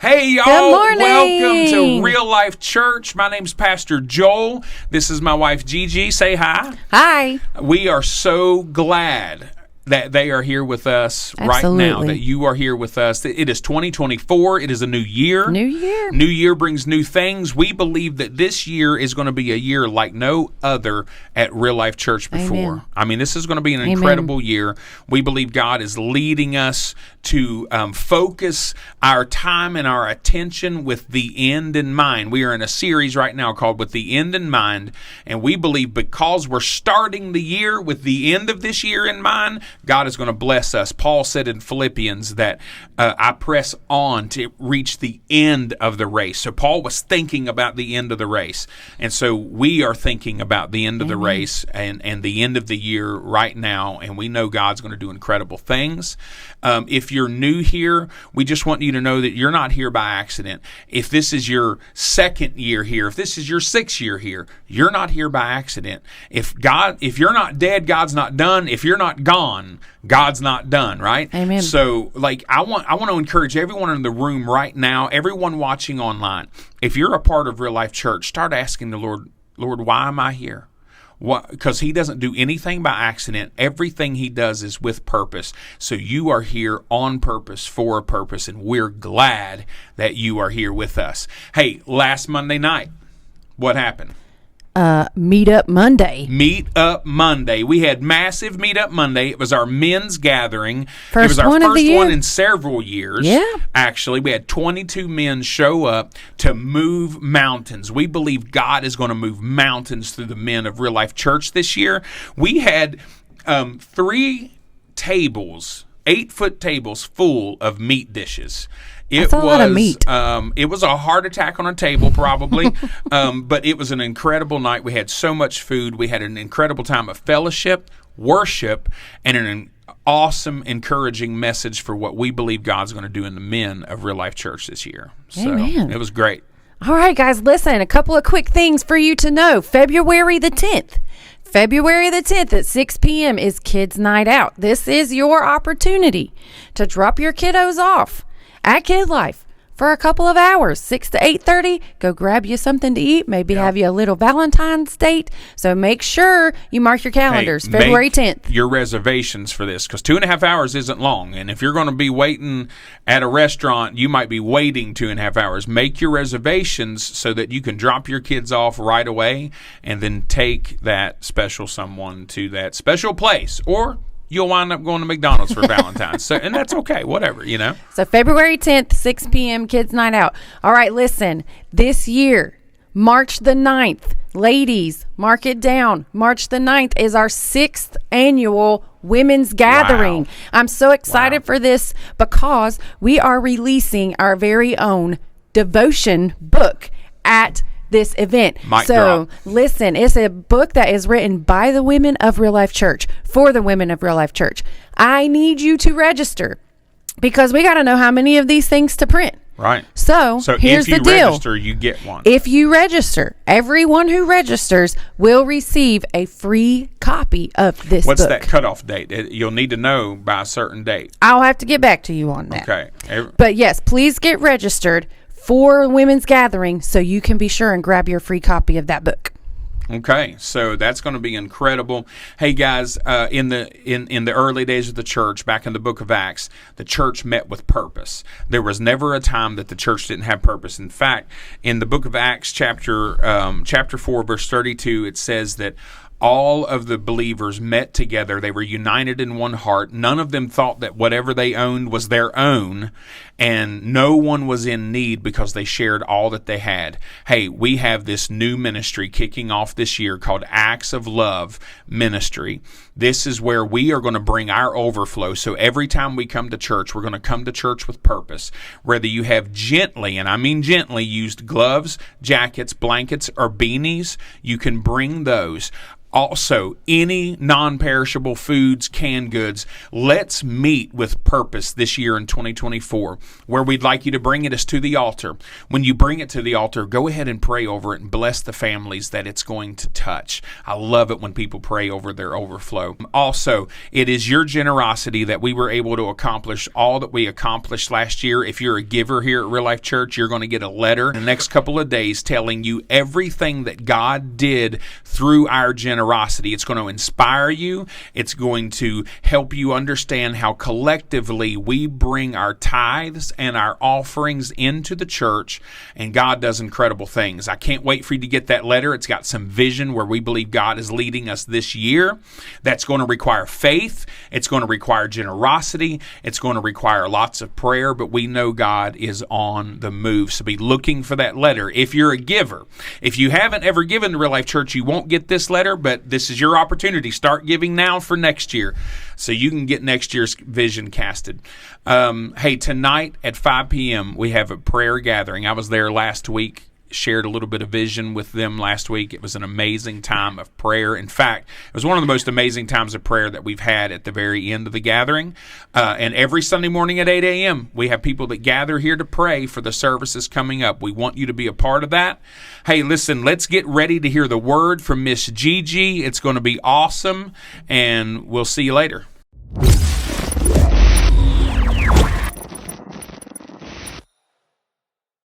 Hey, y'all. Good morning. Welcome to Real Life Church. My name's Pastor Joel. This is my wife, Gigi. Say hi. Hi. We are so glad that they are here with us right now, that you are here with us. It is 2024. It is a new year. New year. New year brings new things. We believe that this year is going to be a year like no other at Real Life Church before. Amen. I mean, this is going to be an incredible year. We believe God is leading us to focus our time and our attention with the end in mind. We are in a series right now called With the End in Mind, and we believe because we're starting the year with the end of this year in mind, God is going to bless us. Paul said in Philippians that I press on to reach the end of the race. So Paul was thinking about the end of the race. And so we are thinking about the end of the race and the end of the year right now. And we know God's going to do incredible things. If you're new here, we just want you to know that you're not here by accident. If this is your second year here, if this is your 6th year here, you're not here by accident. If you're not dead, God's not done. If you're not gone, God's not done, right? Amen. So, I want to encourage everyone in the room right now, everyone watching online, if you're a part of Real Life Church, start asking the Lord, why am I here? Because He doesn't do anything by accident. Everything He does is with purpose. So you are here on purpose, for a purpose, and we're glad that you are here with us. Hey, last Monday night, what happened? Meetup Monday. Meetup Monday. We had massive Meetup Monday. It was our men's gathering. It was our one of the first year. one in several years. Yeah. Actually, we had 22 men show up to move mountains. We believe God is going to move mountains through the men of Real Life Church this year. We had 3 tables, 8-foot tables full of meat dishes. That's a lot of meat. It was a heart attack on a table, probably, but it was an incredible night. We had so much food. We had an incredible time of fellowship, worship, and an awesome, encouraging message for what we believe God's going to do in the men of Real Life Church this year. So Amen. It was great. All right, guys, listen, a couple of quick things for you to know. February the 10th. February the 10th at 6 p.m. is Kids Night Out. This is your opportunity to drop your kiddos off at Kid Life for a couple of hours, 6 to 8:30. Go grab you something to eat, maybe have you a little Valentine's date. So make sure you mark your calendars, February 10th. Your reservations for this, because 2.5 hours isn't long. And if you're going to be waiting at a restaurant, you might be waiting 2.5 hours. Make your reservations so that you can drop your kids off right away and then take that special someone to that special place. Or you'll wind up going to McDonald's for Valentine's. And that's okay, whatever, you know. So February 10th, 6 p.m., Kids Night Out. All right, listen, this year, March the 9th, ladies, mark it down. March the 9th is our 6th annual women's gathering. Wow. I'm so excited for this because we are releasing our very own devotion book at this event. Mic drop. Listen, it's a book that is written by the women of Real Life Church for the women of Real Life Church. I need you to register because we got to know how many of these things to print. Right. So here's the deal. If you register, you get one. If you register, everyone who registers will receive a free copy of this What's book. that cutoff date? You'll need to know by a certain date. I'll have to get back to you on that. Okay. But yes, please get registered for Women's Gathering so you can be sure and grab your free copy of that book. Okay, so that's going to be incredible. Hey guys, in the early days of the church, back in the book of Acts, the church met with purpose. There was never a time that the church didn't have purpose. In fact, in the book of Acts, chapter 4, verse 32, it says that all of the believers met together. They were united in one heart. None of them thought that whatever they owned was their own, and no one was in need because they shared all that they had. Hey, we have this new ministry kicking off this year called Acts of Love Ministry. This is where we are going to bring our overflow. So every time we come to church, we're going to come to church with purpose. Whether you have gently, and I mean gently, used gloves, jackets, blankets, or beanies, you can bring those. Also, any non-perishable foods, canned goods. Let's meet with purpose this year in 2024. where we'd like you to bring it is to the altar. When you bring it to the altar, go ahead and pray over it and bless the families that it's going to touch. I love it when people pray over their overflow. Also, it is your generosity that we were able to accomplish all that we accomplished last year. If you're a giver here at Real Life Church, you're going to get a letter in the next couple of days telling you everything that God did through our generosity. It's going to inspire you. It's going to help you understand how collectively we bring our tithes and our offerings into the church, and God does incredible things. I can't wait for you to get that letter. It's got some vision where we believe God is leading us this year. That's going to require faith. It's going to require generosity. It's going to require lots of prayer, but we know God is on the move. So be looking for that letter. If you're a giver, if you haven't ever given to Real Life Church, you won't get this letter, but this is your opportunity. Start giving now for next year so you can get next year's vision casted. Hey, tonight at 5 p.m., we have a prayer gathering. I was there last week, shared a little bit of vision with them last week. It was an amazing time of prayer. In fact, it was one of the most amazing times of prayer that we've had at the very end of the gathering. And every Sunday morning at 8 a.m., we have people that gather here to pray for the services coming up. We want you to be a part of that. Hey, listen, let's get ready to hear the word from Miss Gigi. It's going to be awesome, and we'll see you later.